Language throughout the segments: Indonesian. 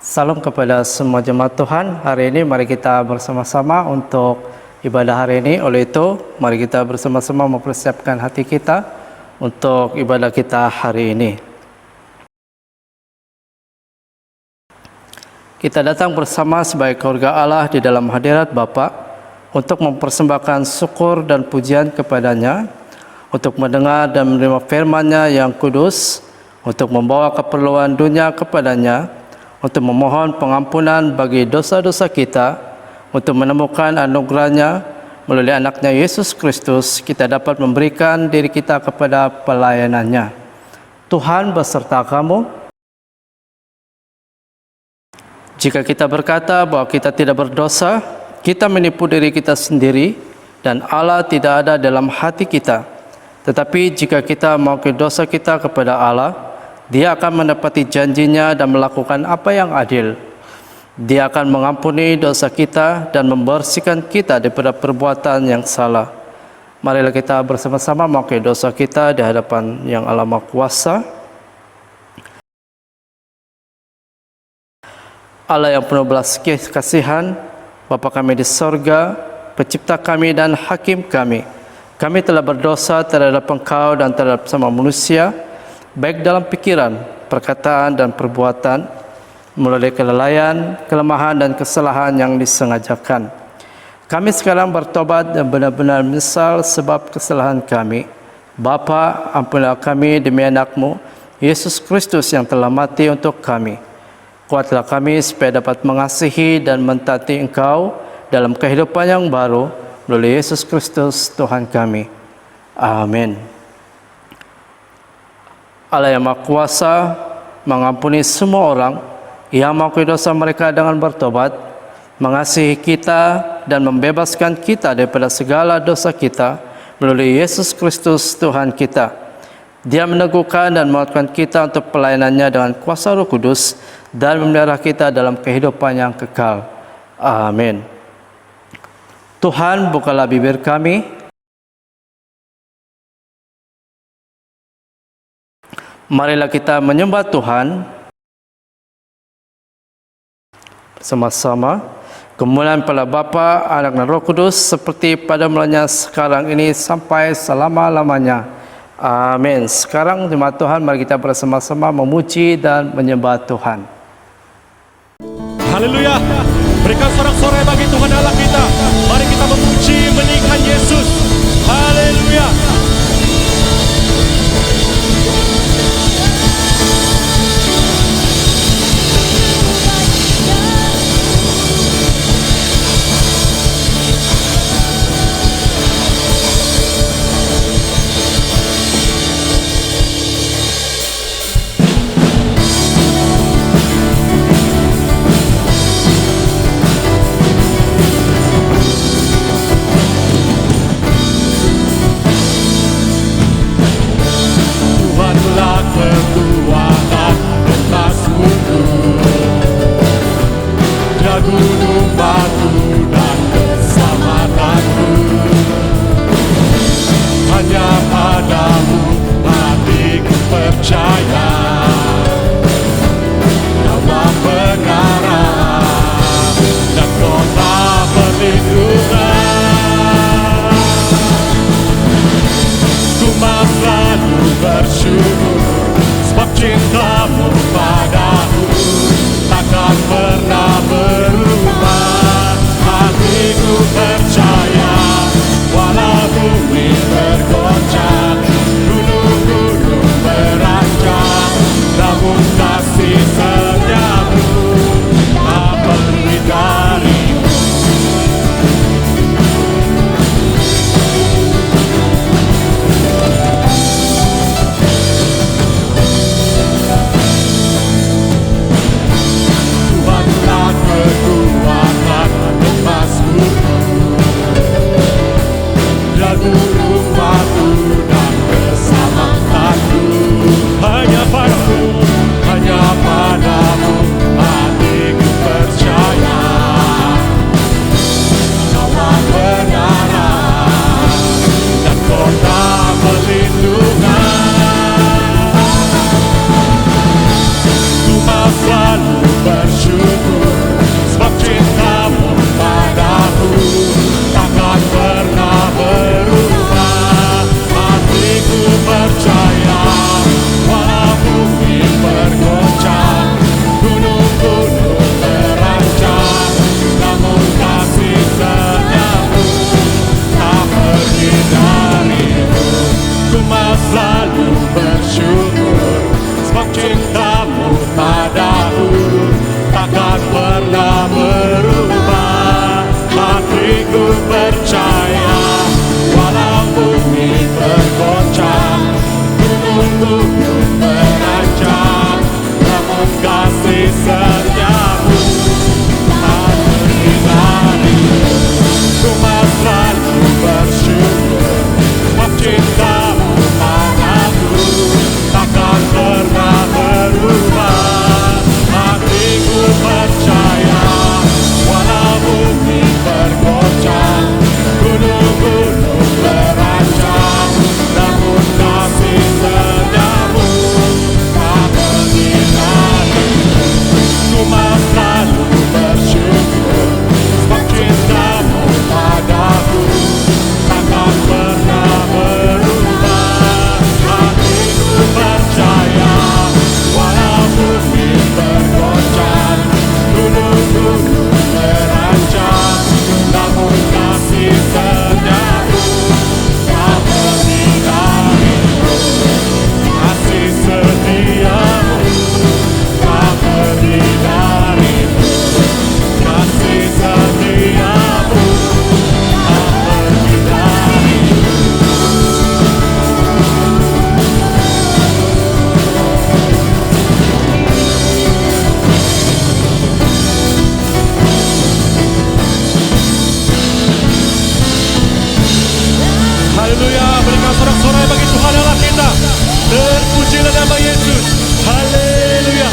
Salam kepada semua jemaat Tuhan. Hari ini mari kita bersama-sama untuk ibadah hari ini. Oleh itu, mari kita bersama-sama mempersiapkan hati kita untuk ibadah kita hari ini. Kita datang bersama sebagai keluarga Allah di dalam hadirat Bapa untuk mempersembahkan syukur dan pujian kepadanya, untuk mendengar dan menerima firman-Nya yang kudus, untuk membawa keperluan dunia kepadanya, untuk memohon pengampunan bagi dosa-dosa kita, untuk menemukan anugerah-Nya melalui anaknya Yesus Kristus, kita dapat memberikan diri kita kepada pelayanan-Nya. Tuhan beserta kamu. Jika kita berkata bahwa kita tidak berdosa, kita menipu diri kita sendiri dan Allah tidak ada dalam hati kita. Tetapi jika kita mengakui dosa kita kepada Allah, Dia akan menepati janjinya dan melakukan apa yang adil. Dia akan mengampuni dosa kita dan membersihkan kita daripada perbuatan yang salah. Marilah kita bersama-sama mengakui dosa kita di hadapan Yang Allah Maha Kuasa. Allah yang penuh belas kasihan, Bapa kami di sorga, Pencipta kami dan Hakim kami. Kami telah berdosa terhadap Engkau dan terhadap sama manusia, baik dalam pikiran, perkataan, dan perbuatan, melalui kelalaian, kelemahan, dan kesalahan yang disengajakan. Kami sekarang bertobat dan benar-benar menyesal sebab kesalahan kami. Bapa, ampunilah kami demi anak-Mu, Yesus Kristus yang telah mati untuk kami. Kuatlah kami supaya dapat mengasihi dan mentaati Engkau dalam kehidupan yang baru, melalui Yesus Kristus Tuhan kami. Amin. Allah yang Maha Kuasa mengampuni semua orang yang mengakui dosa mereka dengan bertobat, mengasihi kita dan membebaskan kita daripada segala dosa kita melalui Yesus Kristus Tuhan kita. Dia meneguhkan dan menguatkan kita untuk pelayanannya dengan kuasa Roh Kudus dan memelihara kita dalam kehidupan yang kekal. Amin. Tuhan, bukalah bibir kami, marilah kita menyembah Tuhan bersama-sama. Kemuliaan pada Bapa, Anak dan Roh Kudus seperti pada mulanya, sekarang ini, sampai selama-lamanya. Amin. Sekarang jemaat Tuhan, mari kita bersama-sama memuji dan menyembah Tuhan. Haleluya. Berikan sorak-sorai bagi Tuhan Allah kita. Mari kita memuji, meninggikan Yesus. Haleluya. ku percaya, walau bumi bergoncang, gunung-gunung beranjak, namun kasih setiamu tak terhindari. Ku mau selalu bersyukur, sebab cintamu padaku takkan pernah berubah. Hatiku percaya, walau bumi bergoncang, gunung-gunung beranjak, namun kasih setiamu tak terhindari. Ku mau selalu bersyukur, sebab cintamu padaku takkan pernah berubah. Hatiku percaya, walau bumi bergoncang, gunung-gunung beranjak, namun kasih setiamu tak terhindari. Kasih setiamu tak terhindari. Kasih setiamu tak terhindari. Haleluya, berikan sorak-sorai bagi Tuhan Allah kita. Terpujilah nama Yesus. Haleluya.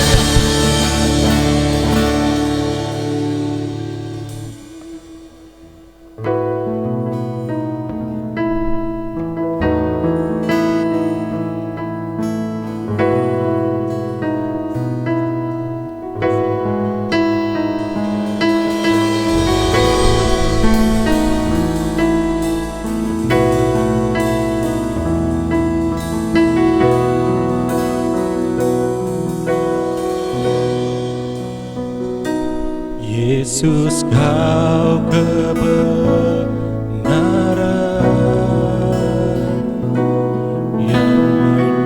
Yesus, kau kebenaran yang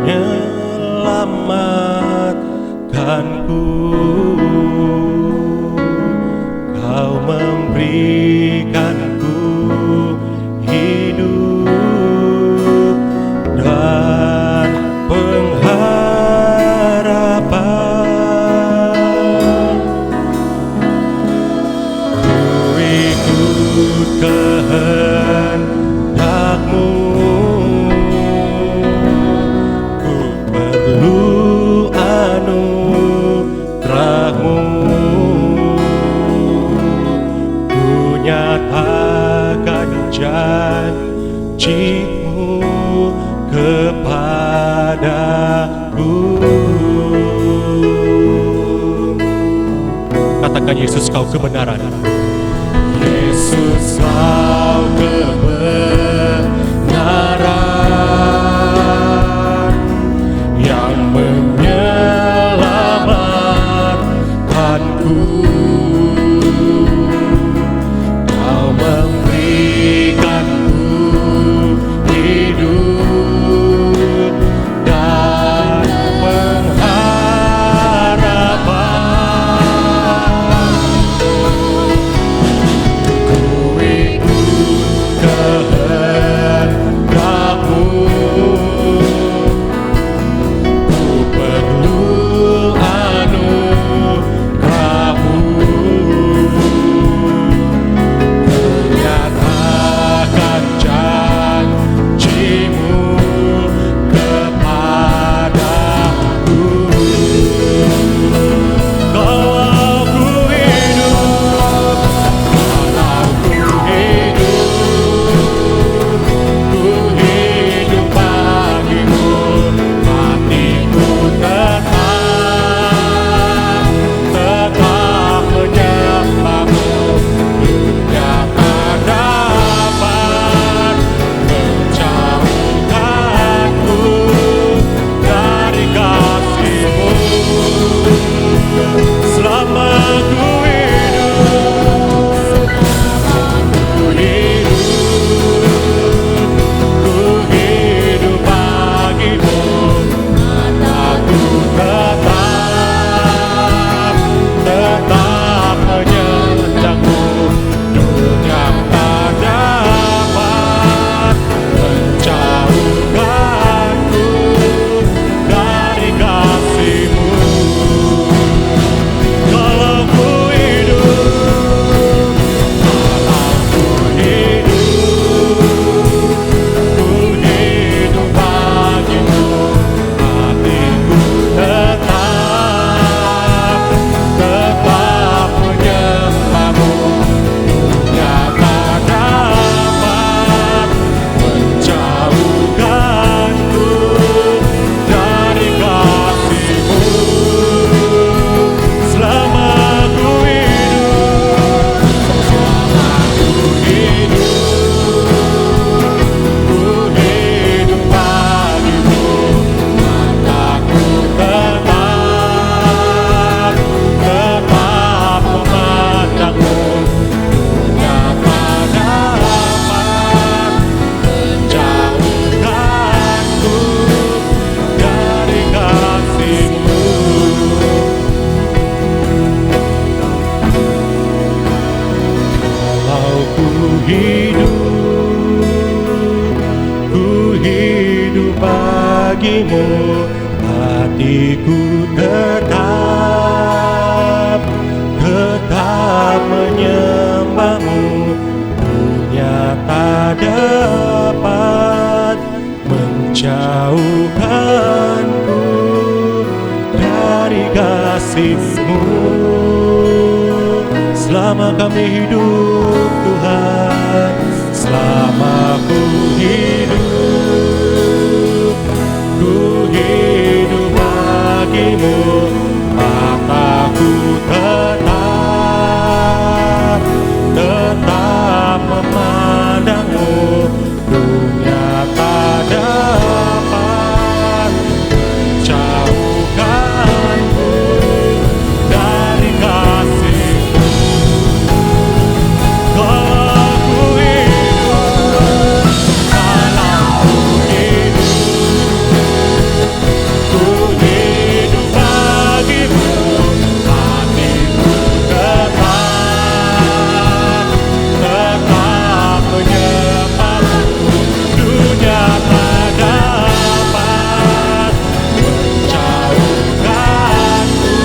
menyelamatkanku. Kau memberikanku hidup dan pengharapan. Kehendak-Mu, ku perlu anugerah-Mu, ku nyatakan janji-Mu kepadaku. Katakan, Yesus, kau kebenaran. Yesus, kau kebenaran yang menyelamatkanku. Kau memberikanku hidup dan pengharapan. Ku ikut kehendak hidup bagimu, hatiku tetap menyembahmu. Dunia tak dapat menjauhkanku dari kasih-Mu. Selama kami hidup Tuhan, selama ku hidup bagimu, mataku tetap memandangmu. Dunia tak dapat menjauhkanku dari kasih-Mu. Kalau ku hidup, ku hidup bagimu, hatiku tetap menyembahmu. Dunia tak dapat menjauhkanku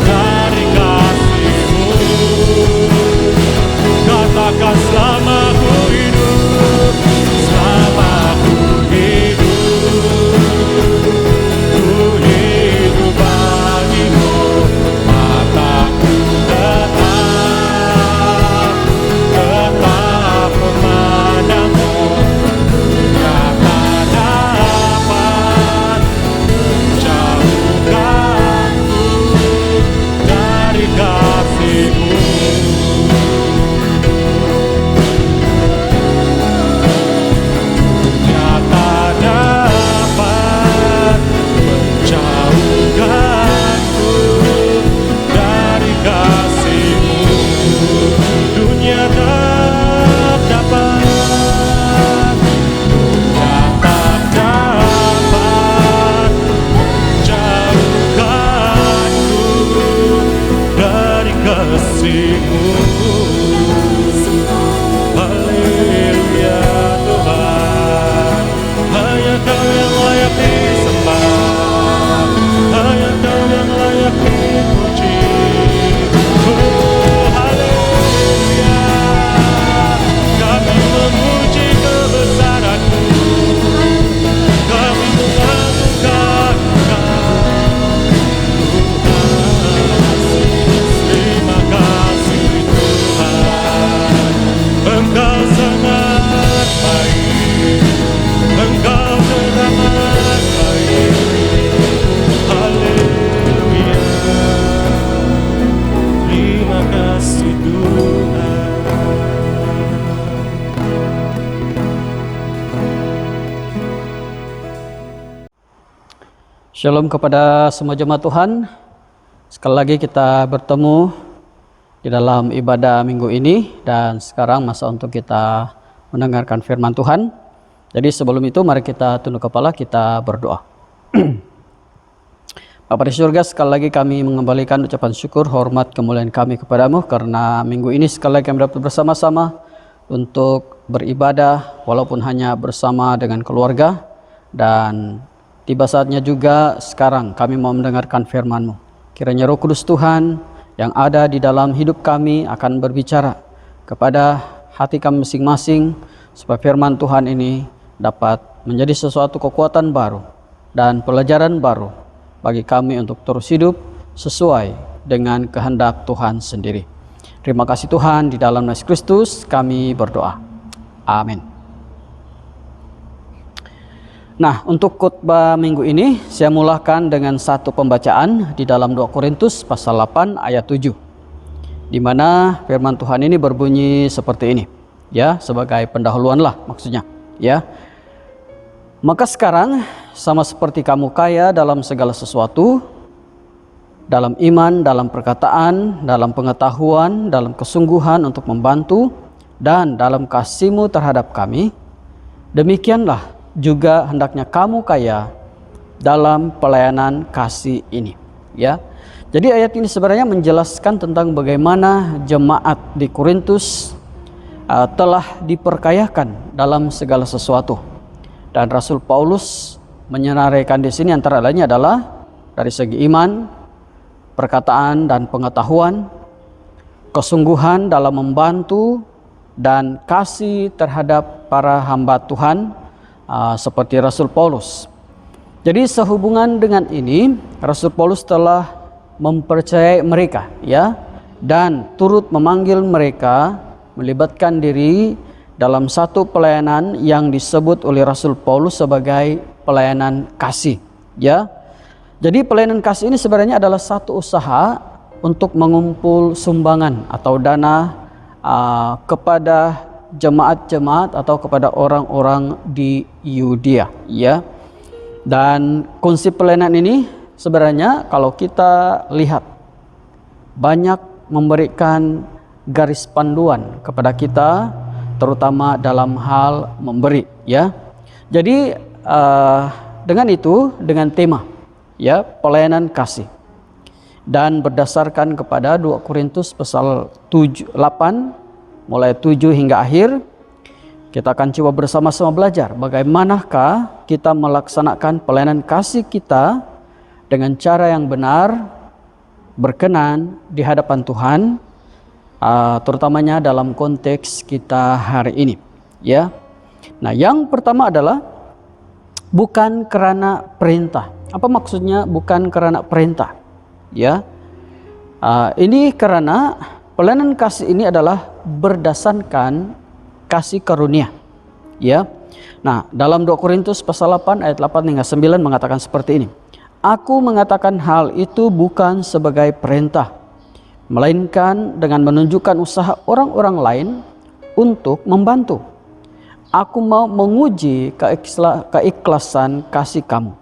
dari kasih-Mu. Katakan selama ku hidup, selama ku hidup bagimu, mataku tetap memandangmu. Dunia tak dapat menjauhkanku dari kasih-Mu. Dunia tak dapat menjauhkanku dari kasih-Mu. Dunia tak dapat menjauhkanku dari kasih-Mu. Haleluya Tuhan, hanya Kau yang layak disembah, hanya Kau yang layak dipuji. Oh haleluya, kami memuji kebesaran-Mu, kami mengagungkan Engkau. Terima kasih Tuhan, Engkau sangat baik, Engkau teramat baik. Haleluya, terima kasih Tuhan. Shalom kepada semua jemaat Tuhan. Sekali lagi kita bertemu di dalam ibadah minggu ini, dan sekarang masa untuk kita mendengarkan firman Tuhan. Jadi sebelum itu mari kita tunduk kepala, kita berdoa. Bapa di surga, sekali lagi kami mengembalikan ucapan syukur, hormat, kemuliaan kami kepadamu, karena minggu ini sekali lagi kami dapat bersama-sama untuk beribadah walaupun hanya bersama dengan keluarga. Dan tiba saatnya juga sekarang kami mau mendengarkan firman-Mu. Kiranya Roh Kudus Tuhan yang ada di dalam hidup kami akan berbicara kepada hati kami masing-masing, supaya firman Tuhan ini dapat menjadi sesuatu kekuatan baru dan pelajaran baru bagi kami untuk terus hidup sesuai dengan kehendak Tuhan sendiri. Terima kasih Tuhan, di dalam nama Yesus Kristus kami berdoa. Amin. Nah, untuk khotbah minggu ini saya mulakan dengan satu pembacaan di dalam 2 Korintus pasal 8 ayat 7. Di mana firman Tuhan ini berbunyi seperti ini. Ya, sebagai pendahuluan lah maksudnya, ya. Maka sekarang sama seperti kamu kaya dalam segala sesuatu, dalam iman, dalam perkataan, dalam pengetahuan, dalam kesungguhan untuk membantu, dan dalam kasih-Mu terhadap kami, demikianlah juga hendaknya kamu kaya dalam pelayanan kasih ini. Ya, jadi ayat ini sebenarnya menjelaskan tentang bagaimana jemaat di Korintus telah diperkayakan dalam segala sesuatu. Dan Rasul Paulus menyenaraikan di sini antara lainnya adalah dari segi iman, perkataan dan pengetahuan, kesungguhan dalam membantu, dan kasih terhadap para hamba Tuhan seperti Rasul Paulus. Jadi sehubungan dengan ini, Rasul Paulus telah mempercayai mereka, ya, dan turut memanggil mereka melibatkan diri dalam satu pelayanan yang disebut oleh Rasul Paulus sebagai pelayanan kasih, ya. Jadi pelayanan kasih ini sebenarnya adalah satu usaha untuk mengumpul sumbangan atau dana kepada jemaat-jemaat atau kepada orang-orang di Yudea, ya. Dan konsep pelayanan ini sebenarnya kalau kita lihat banyak memberikan garis panduan kepada kita, terutama dalam hal memberi, ya. Jadi dengan itu, dengan tema, ya, pelayanan kasih, dan berdasarkan kepada 2 Korintus pasal 8 mulai 7 hingga akhir, kita akan coba bersama-sama belajar bagaimanakah kita melaksanakan pelayanan kasih kita dengan cara yang benar, berkenan di hadapan Tuhan, terutamanya dalam konteks kita hari ini, ya. Nah, yang pertama adalah bukan karena perintah. Apa maksudnya bukan karena perintah? Ya, ini karena pelayanan kasih ini adalah berdasarkan kasih karunia, ya. Nah, dalam 2 Korintus pasal 8 ayat 8 hingga 9 mengatakan seperti ini. Aku mengatakan hal itu bukan sebagai perintah, melainkan dengan menunjukkan usaha orang-orang lain untuk membantu. Aku mau menguji keikhlasan kasih kamu,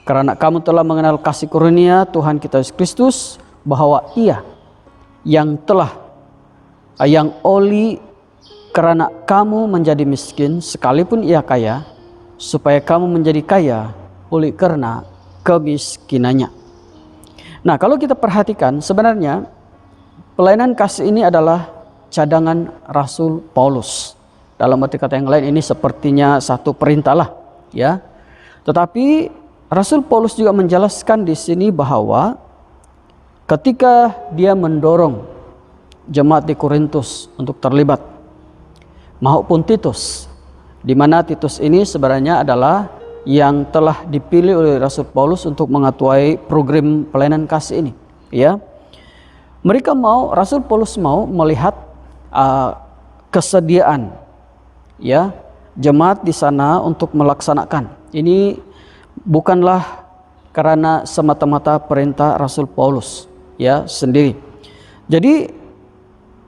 karena kamu telah mengenal kasih karunia Tuhan kita Yesus Kristus, bahwa Ia yang oleh karena kamu menjadi miskin sekalipun Ia kaya, supaya kamu menjadi kaya oleh karena kemiskinannya. Nah, kalau kita perhatikan sebenarnya pelayanan kasih ini adalah cadangan Rasul Paulus. Dalam arti kata yang lain, ini sepertinya satu perintah lah, ya. Tetapi Rasul Paulus juga menjelaskan di sini bahwa ketika dia mendorong jemaat di Korintus untuk terlibat, maupun Titus, di mana Titus ini sebenarnya adalah yang telah dipilih oleh Rasul Paulus untuk mengetuai program pelayanan kasih ini, ya. Rasul Paulus mau melihat kesediaan, ya, jemaat di sana untuk melaksanakan. Ini bukanlah karena semata-mata perintah Rasul Paulus, ya, sendiri. Jadi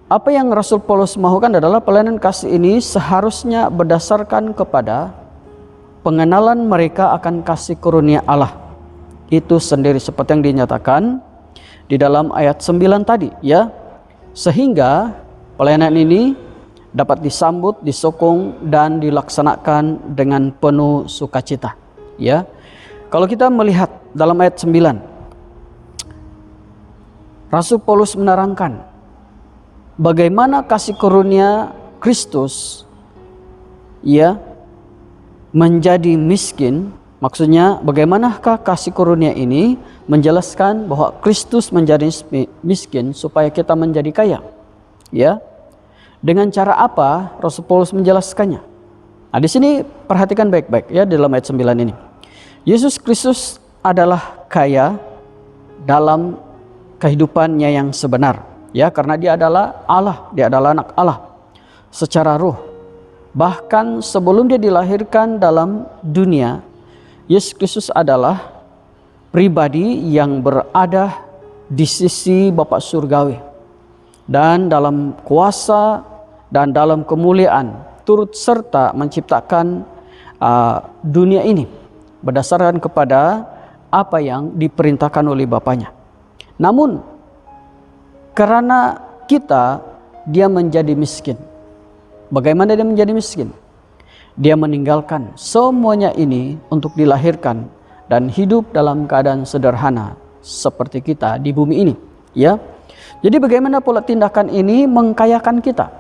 apa yang Rasul Paulus mahukan adalah pelayanan kasih ini seharusnya berdasarkan kepada pengenalan mereka akan kasih karunia Allah itu sendiri, seperti yang dinyatakan di dalam ayat 9 tadi, ya. Sehingga pelayanan ini dapat disambut, disokong, dan dilaksanakan dengan penuh sukacita, ya. Kalau kita melihat dalam ayat 9, Rasul Paulus menerangkan bagaimana kasih karunia Kristus, ya, menjadi miskin. Maksudnya bagaimanakah kasih karunia ini menjelaskan bahwa Kristus menjadi miskin supaya kita menjadi kaya, ya. Dengan cara apa Rasul Paulus menjelaskannya? Nah, di sini perhatikan baik-baik, ya, dalam ayat 9 ini. Yesus Kristus adalah kaya dalam kehidupannya yang sebenar, ya, karena Dia adalah Allah, Dia adalah anak Allah secara ruh. Bahkan sebelum Dia dilahirkan dalam dunia, Yesus Kristus adalah pribadi yang berada di sisi Bapa Surgawi, dan dalam kuasa dan dalam kemuliaan turut serta menciptakan dunia ini berdasarkan kepada apa yang diperintahkan oleh Bapanya. Namun karena kita, Dia menjadi miskin. Bagaimana Dia menjadi miskin? Dia meninggalkan semuanya ini untuk dilahirkan dan hidup dalam keadaan sederhana seperti kita di bumi ini, ya. Jadi bagaimana pula tindakan ini mengkayakan kita?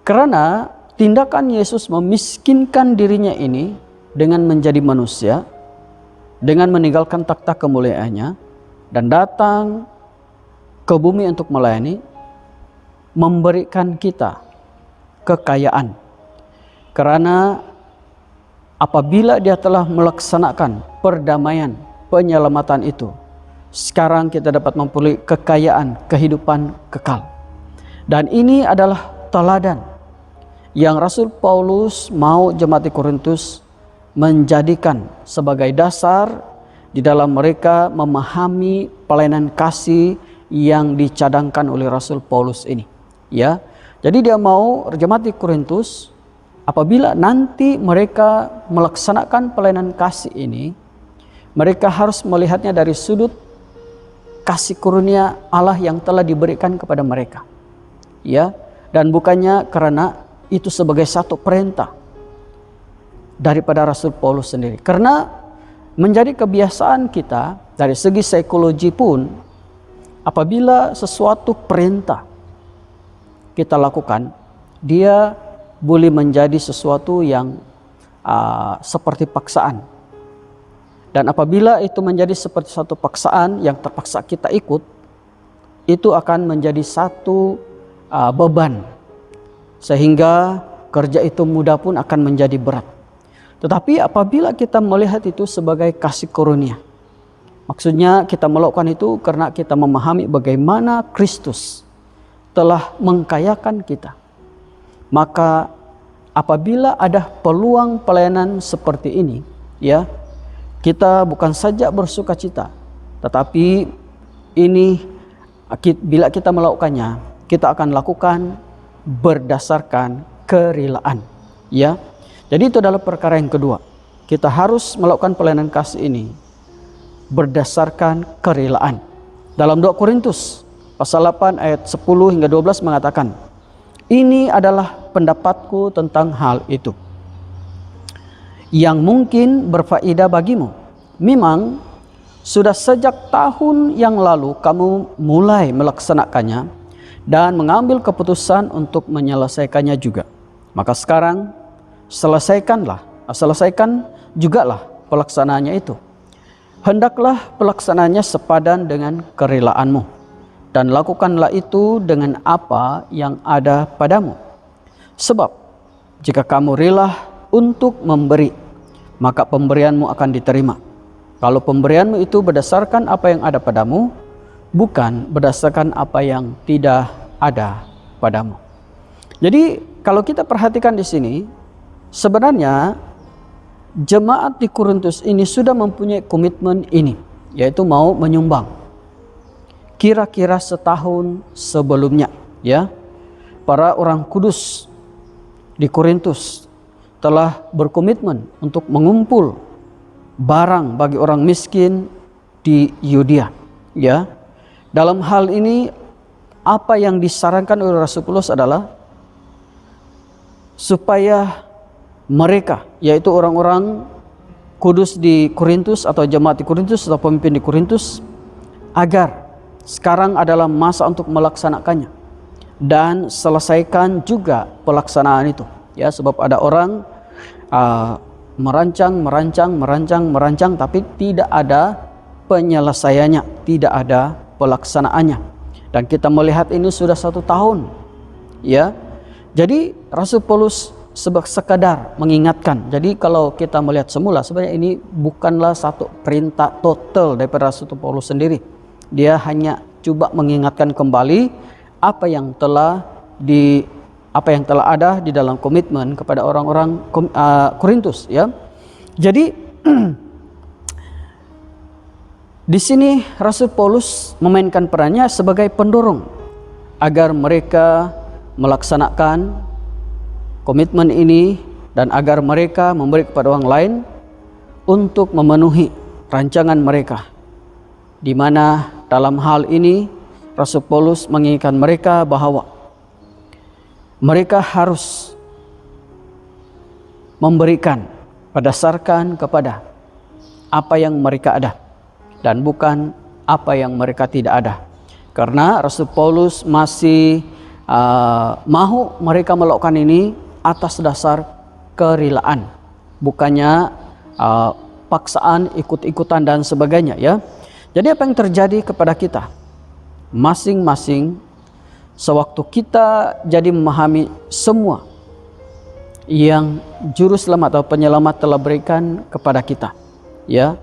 Karena tindakan Yesus memiskinkan dirinya ini dengan menjadi manusia, dengan meninggalkan takhta kemuliaannya dan datang ke bumi untuk melayani, memberikan kita kekayaan. Karena apabila dia telah melaksanakan perdamaian, penyelamatan itu, sekarang kita dapat memperoleh kekayaan kehidupan kekal. Dan ini adalah teladan yang Rasul Paulus mau jemaat di Korintus menjadikan sebagai dasar di dalam mereka memahami pelayanan kasih yang dicadangkan oleh Rasul Paulus ini. Ya, jadi dia mau jemaat di Korintus apabila nanti mereka melaksanakan pelayanan kasih ini, mereka harus melihatnya dari sudut kasih karunia Allah yang telah diberikan kepada mereka. Ya, dan bukannya karena itu sebagai satu perintah daripada Rasul Paulus sendiri. Karena menjadi kebiasaan kita dari segi psikologi pun, apabila sesuatu perintah kita lakukan, dia boleh menjadi sesuatu yang seperti paksaan. Dan apabila itu menjadi seperti satu paksaan yang terpaksa kita ikut, itu akan menjadi satu beban, sehingga kerja itu mudah pun akan menjadi berat. Tetapi apabila kita melihat itu sebagai kasih karunia, maksudnya kita melakukan itu karena kita memahami bagaimana Kristus telah mengkayakan kita, maka apabila ada peluang pelayanan seperti ini, ya, kita bukan saja bersuka cita, tetapi ini bila kita melakukannya, kita akan lakukan berdasarkan kerelaan, ya. Jadi itu adalah perkara yang kedua. Kita harus melakukan pelayanan kasih ini berdasarkan kerelaan. Dalam 2 Korintus pasal 8 ayat 10 hingga 12 mengatakan, ini adalah pendapatku tentang hal itu, yang mungkin berfaedah bagimu. Memang sudah sejak tahun yang lalu kamu mulai melaksanakannya dan mengambil keputusan untuk menyelesaikannya juga. Maka sekarang selesaikan jugalah pelaksanaannya itu. Hendaklah pelaksanaannya sepadan dengan kerelaanmu, dan lakukanlah itu dengan apa yang ada padamu. Sebab jika kamu rela untuk memberi, maka pemberianmu akan diterima. Kalau pemberianmu itu berdasarkan apa yang ada padamu, bukan berdasarkan apa yang tidak ada padamu. Jadi kalau kita perhatikan di sini, sebenarnya jemaat di Korintus ini sudah mempunyai komitmen ini, yaitu mau menyumbang. Kira-kira setahun sebelumnya, ya, para orang kudus di Korintus telah berkomitmen untuk mengumpul barang bagi orang miskin di Yudea, ya. Dalam hal ini apa yang disarankan oleh Rasul Paulus adalah supaya mereka, yaitu orang-orang kudus di Korintus atau jemaat di Korintus atau pemimpin di Korintus, agar sekarang adalah masa untuk melaksanakannya dan selesaikan juga pelaksanaan itu, ya. Sebab ada orang merancang tapi tidak ada penyelesaiannya, tidak ada pelaksanaannya. Dan kita melihat ini sudah 1 tahun, ya. Jadi Rasul Paulus sekadar mengingatkan. Jadi kalau kita melihat semula, sebenarnya ini bukanlah satu perintah total daripada Rasul Paulus sendiri. Dia hanya coba mengingatkan kembali apa yang telah ada di dalam komitmen kepada orang-orang Korintus, ya. Jadi di sini Rasul Paulus memainkan perannya sebagai pendorong agar mereka melaksanakan komitmen ini dan agar mereka memberi kepada orang lain untuk memenuhi rancangan mereka, di mana dalam hal ini Rasul Paulus mengingatkan mereka bahwa mereka harus memberikan berdasarkan kepada apa yang mereka ada dan bukan apa yang mereka tidak ada. Karena Rasul Paulus masih mahu mereka melakukan ini atas dasar kerelaan, bukannya paksaan, ikut-ikutan dan sebagainya ya. Jadi apa yang terjadi kepada kita masing-masing sewaktu kita jadi memahami semua yang juru selamat atau penyelamat telah berikan kepada kita ya.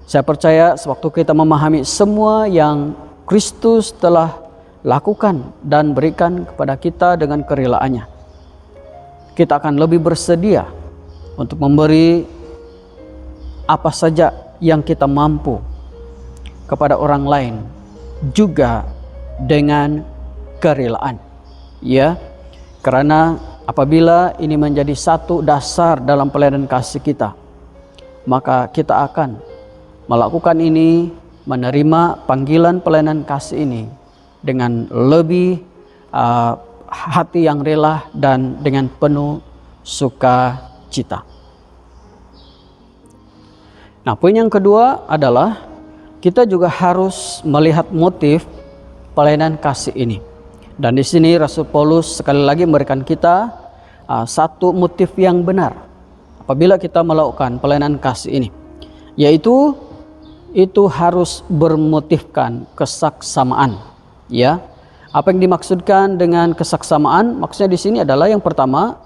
Saya percaya sewaktu kita memahami semua yang Kristus telah lakukan dan berikan kepada kita dengan kerelaannya, kita akan lebih bersedia untuk memberi apa saja yang kita mampu kepada orang lain juga dengan kerelaan ya. Karena apabila ini menjadi satu dasar dalam pelayanan kasih kita, maka kita akan melakukan ini, menerima panggilan pelayanan kasih ini dengan lebih hati yang rela dan dengan penuh sukacita. Nah, poin yang kedua adalah kita juga harus melihat motif pelayanan kasih ini. Dan di sini Rasul Paulus sekali lagi memberikan kita satu motif yang benar apabila kita melakukan pelayanan kasih ini, yaitu itu harus bermotifkan kesaksamaan ya. Apa yang dimaksudkan dengan kesaksamaan? Maksudnya di sini adalah yang pertama,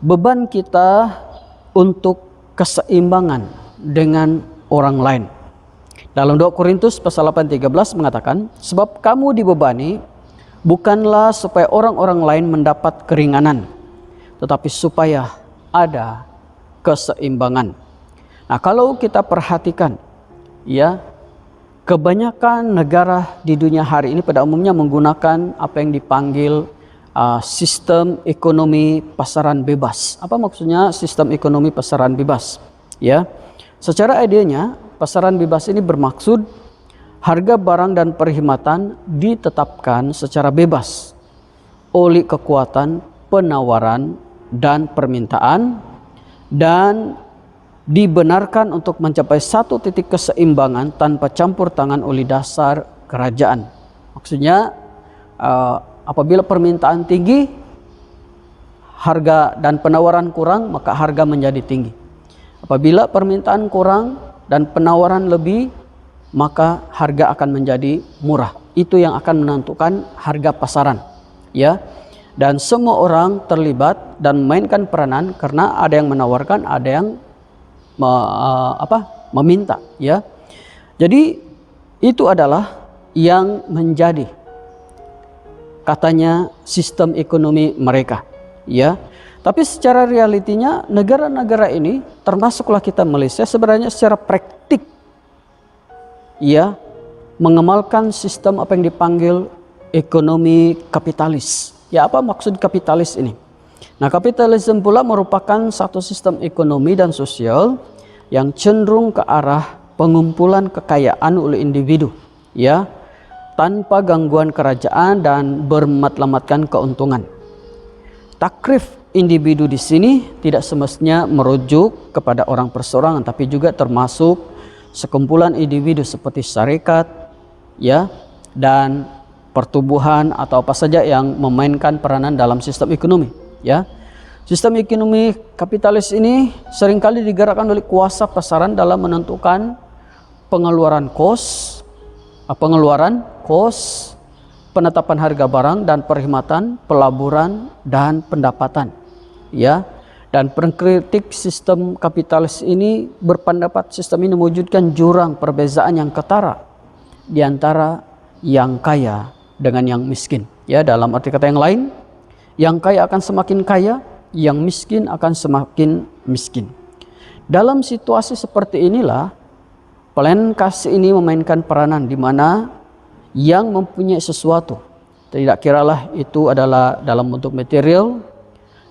beban kita untuk keseimbangan dengan orang lain. Dalam 2 Korintus pasal 8:13 mengatakan, sebab kamu dibebani bukanlah supaya orang-orang lain mendapat keringanan, tetapi supaya ada keseimbangan. Nah, kalau kita perhatikan ya, kebanyakan negara di dunia hari ini pada umumnya menggunakan apa yang dipanggil sistem ekonomi pasaran bebas. Apa maksudnya sistem ekonomi pasaran bebas? Ya, secara idenya pasaran bebas ini bermaksud harga barang dan perkhidmatan ditetapkan secara bebas oleh kekuatan penawaran dan permintaan, dan dibenarkan untuk mencapai satu titik keseimbangan tanpa campur tangan oleh dasar kerajaan. Maksudnya apabila permintaan tinggi, harga dan penawaran kurang, maka harga menjadi tinggi. Apabila permintaan kurang dan penawaran lebih, maka harga akan menjadi murah. Itu yang akan menentukan harga pasaran ya. Dan semua orang terlibat dan memainkan peranan karena ada yang menawarkan, ada yang meminta ya. Jadi itu adalah yang menjadi katanya sistem ekonomi mereka ya. Tapi secara realitinya negara-negara ini, termasuklah kita Malaysia, sebenarnya secara praktik ya mengamalkan sistem apa yang dipanggil ekonomi kapitalis. Ya, apa maksud kapitalis ini? Nah, kapitalisme pula merupakan satu sistem ekonomi dan sosial yang cenderung ke arah pengumpulan kekayaan oleh individu ya, tanpa gangguan kerajaan dan bermatlamatkan keuntungan. Takrif individu di sini tidak semestinya merujuk kepada orang perseorangan, tapi juga termasuk sekumpulan individu seperti syarikat ya, dan pertubuhan atau apa saja yang memainkan peranan dalam sistem ekonomi ya. Sistem ekonomi kapitalis ini seringkali digerakkan oleh kuasa pasaran dalam menentukan pengeluaran kos, penetapan harga barang dan perkhidmatan, pelaburan dan pendapatan ya. Dan pengkritik sistem kapitalis ini berpendapat sistem ini mewujudkan jurang perbezaan yang ketara di antara yang kaya dengan yang miskin ya. Dalam arti kata yang lain, yang kaya akan semakin kaya, yang miskin akan semakin miskin. Dalam situasi seperti inilah pelayanan kasih ini memainkan peranan, di mana yang mempunyai sesuatu, tidak kiralah itu adalah dalam bentuk material,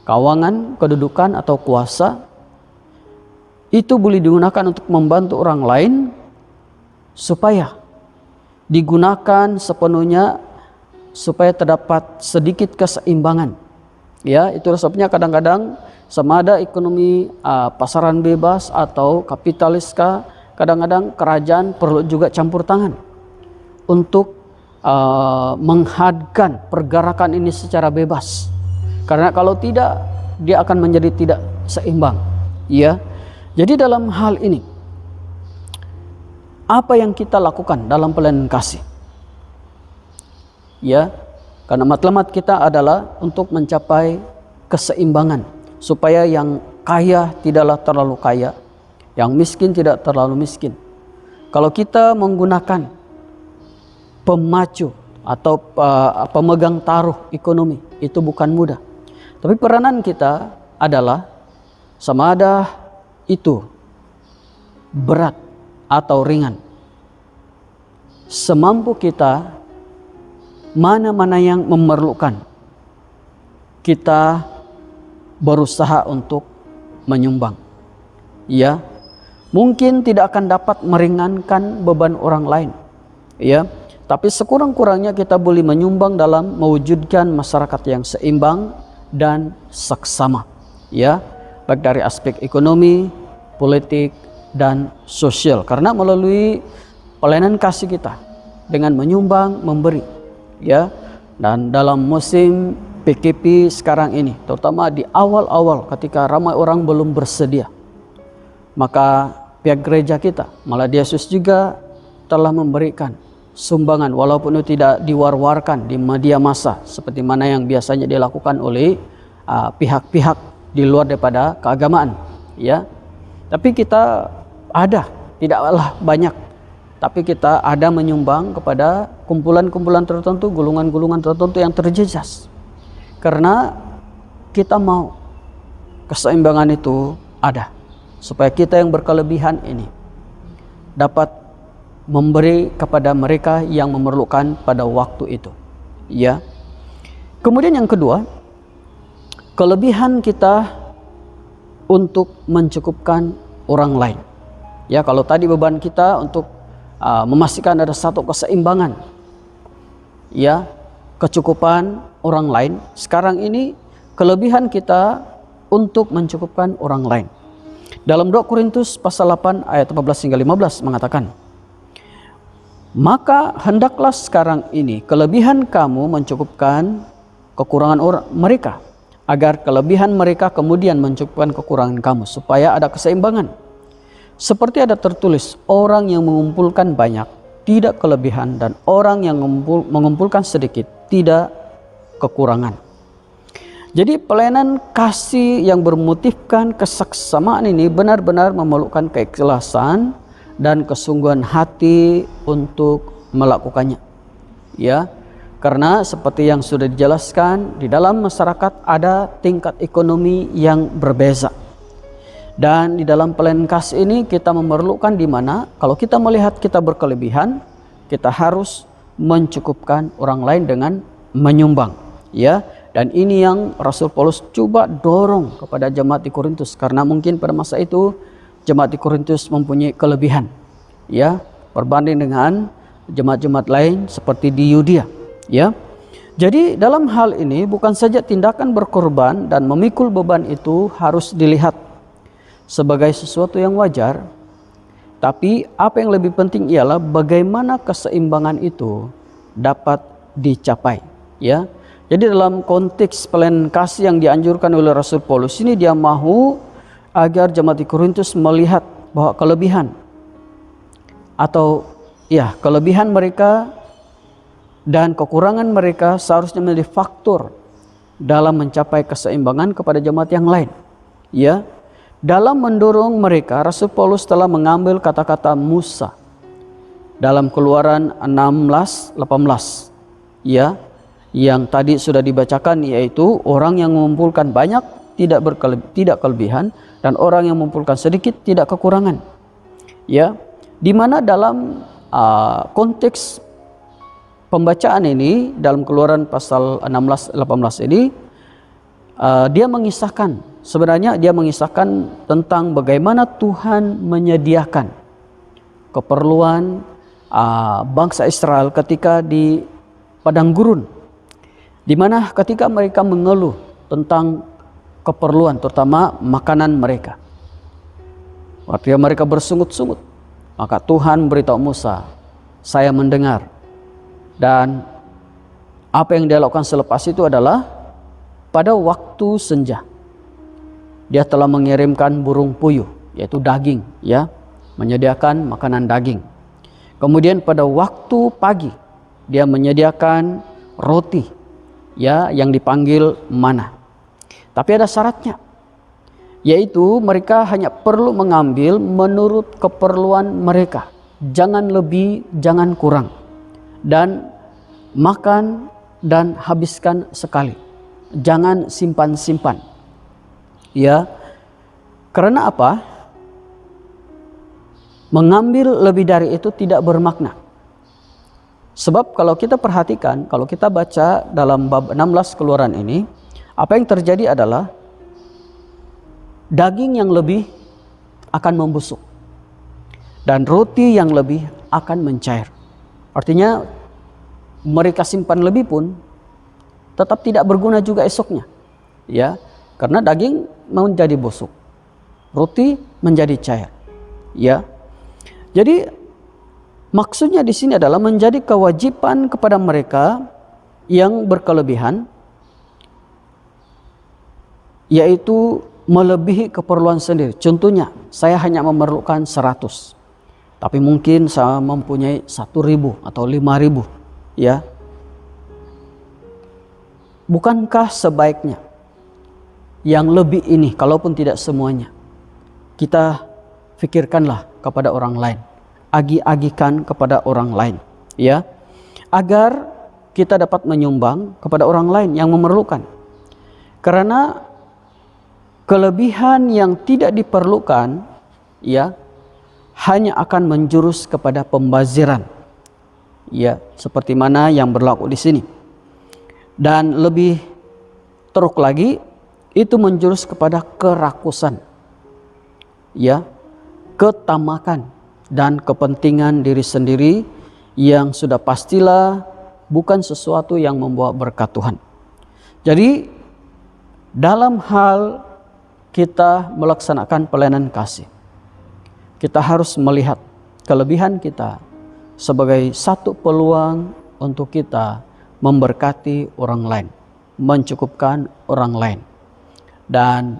keuangan, kedudukan atau kuasa, itu boleh digunakan untuk membantu orang lain supaya digunakan sepenuhnya supaya terdapat sedikit keseimbangan ya. Itu sebabnya kadang-kadang sama ada ekonomi pasaran bebas atau kapitalis, kadang-kadang kerajaan perlu juga campur tangan untuk menghadkan pergerakan ini secara bebas. Karena kalau tidak, dia akan menjadi tidak seimbang. Ya, jadi dalam hal ini, apa yang kita lakukan dalam pelayanan kasih? Ya, karena matlamat kita adalah untuk mencapai keseimbangan, supaya yang kaya tidaklah terlalu kaya, yang miskin tidak terlalu miskin. Kalau kita menggunakan pemacu atau pemegang taruh ekonomi, itu bukan mudah. Tapi peranan kita adalah sama ada itu berat atau ringan. Semampu kita, mana-mana yang memerlukan, kita berusaha untuk menyumbang. Ya, mungkin tidak akan dapat meringankan beban orang lain. Ya, tapi sekurang-kurangnya kita boleh menyumbang dalam mewujudkan masyarakat yang seimbang dan seksama. Ya, baik dari aspek ekonomi, politik, dan sosial. Karena melalui pelayanan kasih kita dengan menyumbang, memberi. Ya, dan dalam musim PKP sekarang ini, terutama di awal-awal ketika ramai orang belum bersedia, maka pihak gereja kita, malah Yesus juga telah memberikan sumbangan walaupun itu tidak diwar-warkan di media massa seperti mana yang biasanya dilakukan oleh pihak-pihak di luar daripada keagamaan. Ya, tapi kita ada, tidaklah banyak, tapi kita ada menyumbang kepada kumpulan-kumpulan tertentu, golongan-golongan tertentu yang terjejas. Karena kita mau keseimbangan itu ada, supaya kita yang berkelebihan ini dapat memberi kepada mereka yang memerlukan pada waktu itu. Ya. Kemudian yang kedua, kelebihan kita untuk mencukupkan orang lain. Ya, kalau tadi beban kita untuk memastikan ada satu keseimbangan, ya, kecukupan orang lain. Sekarang ini kelebihan kita untuk mencukupkan orang lain. Dalam 2 Korintus pasal 8 ayat 14 hingga 15 mengatakan, maka hendaklah sekarang ini kelebihan kamu mencukupkan kekurangan orang mereka, agar kelebihan mereka kemudian mencukupkan kekurangan kamu, supaya ada keseimbangan. Seperti ada tertulis, orang yang mengumpulkan banyak tidak kelebihan, dan orang yang mengumpulkan sedikit tidak kekurangan. Jadi pelayanan kasih yang bermotifkan kesaksamaan ini benar-benar memerlukan keikhlasan dan kesungguhan hati untuk melakukannya. Ya, karena seperti yang sudah dijelaskan, di dalam masyarakat ada tingkat ekonomi yang berbeza. Dan di dalam pelayanan kasih ini kita memerlukan di mana kalau kita melihat kita berkelebihan, kita harus mencukupkan orang lain dengan menyumbang. Ya, dan ini yang Rasul Paulus coba dorong kepada jemaat di Korintus, karena mungkin pada masa itu jemaat di Korintus mempunyai kelebihan, ya, berbanding dengan jemaat-jemaat lain seperti di Yudea. Ya, jadi dalam hal ini bukan saja tindakan berkorban dan memikul beban itu harus dilihat sebagai sesuatu yang wajar, tapi apa yang lebih penting ialah bagaimana keseimbangan itu dapat dicapai. Ya, jadi dalam konteks pelayanan kasih yang dianjurkan oleh Rasul Paulus ini, dia mahu agar jemaat di Korintus melihat bahwa kelebihan mereka dan kekurangan mereka seharusnya menjadi faktor dalam mencapai keseimbangan kepada jemaat yang lain. Ya, dalam mendorong mereka, Rasul Paulus telah mengambil kata-kata Musa dalam Keluaran 16:18. Ya, yang tadi sudah dibacakan, yaitu orang yang mengumpulkan banyak tidak kelebihan, dan orang yang mengumpulkan sedikit tidak kekurangan. Ya, di mana dalam konteks pembacaan ini dalam Keluaran pasal 16-18 ini, dia mengisahkan tentang bagaimana Tuhan menyediakan keperluan bangsa Israel ketika di padang gurun, di mana ketika mereka mengeluh tentang keperluan, terutama makanan mereka. Waktu mereka bersungut-sungut, maka Tuhan beritahu Musa, saya mendengar Dan apa yang dia lakukan selepas itu adalah pada waktu senja dia telah mengirimkan burung puyuh, yaitu daging, ya, menyediakan makanan daging. Kemudian pada waktu pagi dia menyediakan roti, ya, yang dipanggil mana. Tapi ada syaratnya, yaitu mereka hanya perlu mengambil menurut keperluan mereka, jangan lebih, jangan kurang, dan makan dan habiskan sekali, jangan simpan-simpan, ya. Karena apa? Mengambil lebih dari itu tidak bermakna. Sebab kalau kita perhatikan, kalau kita baca dalam bab 16 Keluaran ini, apa yang terjadi adalah daging yang lebih akan membusuk dan roti yang lebih akan mencair. Artinya mereka simpan lebih pun tetap tidak berguna juga esoknya, ya, karena daging menjadi busuk, roti menjadi cair, ya. Jadi maksudnya di sini adalah menjadi kewajiban kepada mereka yang berkelebihan, yaitu melebihi keperluan sendiri. Contohnya, saya hanya memerlukan 100, tapi mungkin saya mempunyai 1.000 atau 5.000, ya. Bukankah sebaiknya yang lebih ini, kalaupun tidak semuanya, kita fikirkanlah kepada orang lain, agi-agikan kepada orang lain, ya, agar kita dapat menyumbang kepada orang lain yang memerlukan. Karena kelebihan yang tidak diperlukan, ya, hanya akan menjurus kepada pembaziran, ya, seperti mana yang berlaku di sini. Dan lebih teruk lagi, itu menjurus kepada kerakusan, ya, ketamakan dan kepentingan diri sendiri yang sudah pastilah bukan sesuatu yang membawa berkat Tuhan. Jadi dalam hal kita melaksanakan pelayanan kasih, kita harus melihat kelebihan kita sebagai satu peluang untuk kita memberkati orang lain, mencukupkan orang lain. Dan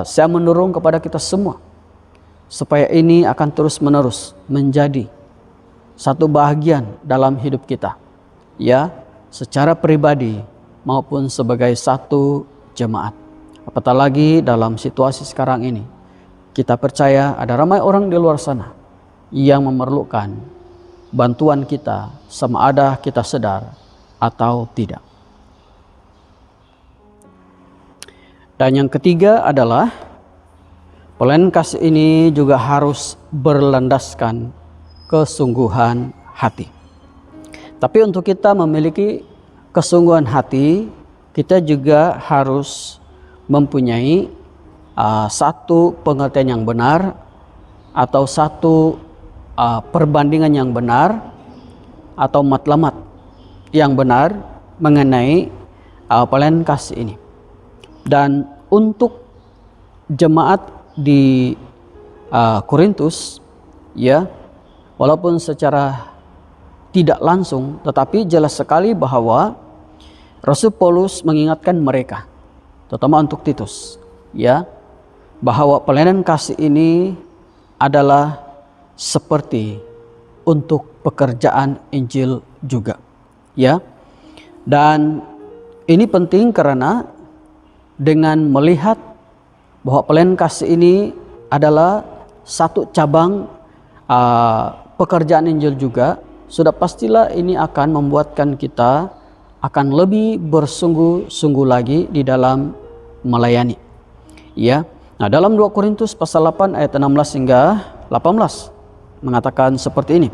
saya mendorong kepada kita semua supaya ini akan terus menerus menjadi satu bahagian dalam hidup kita, ya, secara pribadi maupun sebagai satu jemaat. Apatah lagi dalam situasi sekarang ini, kita percaya ada ramai orang di luar sana yang memerlukan bantuan kita, sama ada kita sadar atau tidak. Dan yang ketiga adalah pelayanan kasih ini juga harus berlandaskan kesungguhan hati. Tapi untuk kita memiliki kesungguhan hati, kita juga harus mempunyai satu pengertian yang benar atau satu perbandingan yang benar atau matlamat yang benar mengenai pelayanan kasih ini. Dan untuk jemaat di Korintus, ya, walaupun secara tidak langsung, tetapi jelas sekali bahwa Rasul Paulus mengingatkan mereka, terutama untuk Titus, ya, bahwa pelayanan kasih ini adalah seperti untuk pekerjaan Injil juga, ya. Dan ini penting karena dengan melihat bahwa pelayanan kasih ini adalah satu cabang pekerjaan Injil juga, sudah pastilah ini akan membuatkan kita akan lebih bersungguh-sungguh lagi di dalam melayani, ya. Nah, dalam 2 Korintus pasal 8 ayat 16 hingga 18 mengatakan seperti ini.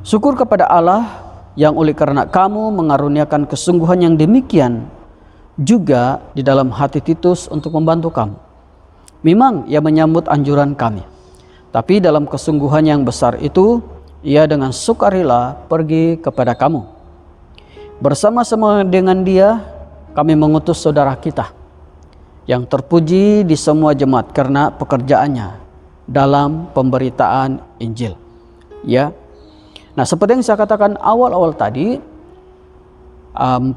Syukur kepada Allah yang oleh karena kamu mengaruniakan kesungguhan yang demikian juga di dalam hati Titus untuk membantu kamu. Memang ia menyambut anjuran kami, tapi dalam kesungguhan yang besar itu, ia dengan sukarela pergi kepada kamu. Bersama-sama dengan dia, kami mengutus saudara kita, yang terpuji di semua jemaat karena pekerjaannya dalam pemberitaan Injil. Ya. Nah, seperti yang saya katakan awal-awal tadi,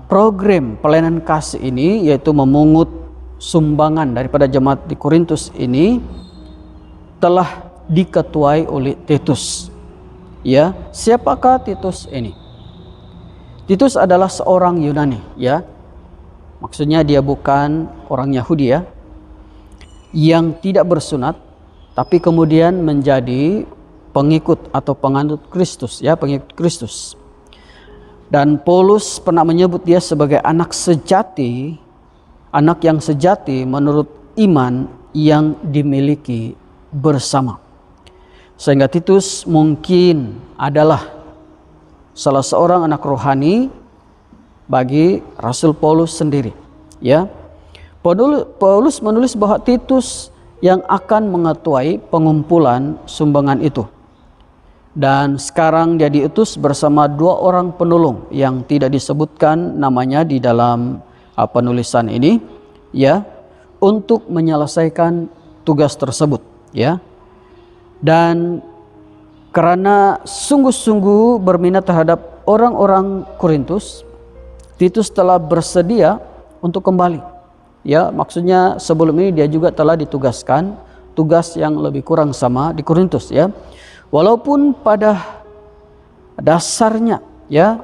program pelayanan kasih ini yaitu memungut sumbangan daripada jemaat di Korintus ini telah diketuai oleh Titus. Ya, siapakah Titus ini? Titus adalah seorang Yunani, ya. Maksudnya dia bukan orang Yahudi, ya, yang tidak bersunat tapi kemudian menjadi pengikut atau penganut Kristus, ya, pengikut Kristus. Dan Paulus pernah menyebut dia sebagai anak sejati, anak yang sejati menurut iman yang dimiliki bersama. Sehingga Titus mungkin adalah salah seorang anak rohani bagi Rasul Paulus sendiri, ya. Paulus menulis bahwa Titus yang akan mengetuai pengumpulan sumbangan itu. Dan sekarang dia diutus bersama 2 orang penolong yang tidak disebutkan namanya di dalam penulisan ini, ya, untuk menyelesaikan tugas tersebut, ya. Dan karena sungguh-sungguh berminat terhadap orang-orang Korintus, Titus telah bersedia untuk kembali. Ya, maksudnya sebelum ini dia juga telah ditugaskan tugas yang lebih kurang sama di Korintus, ya. Walaupun pada dasarnya, ya,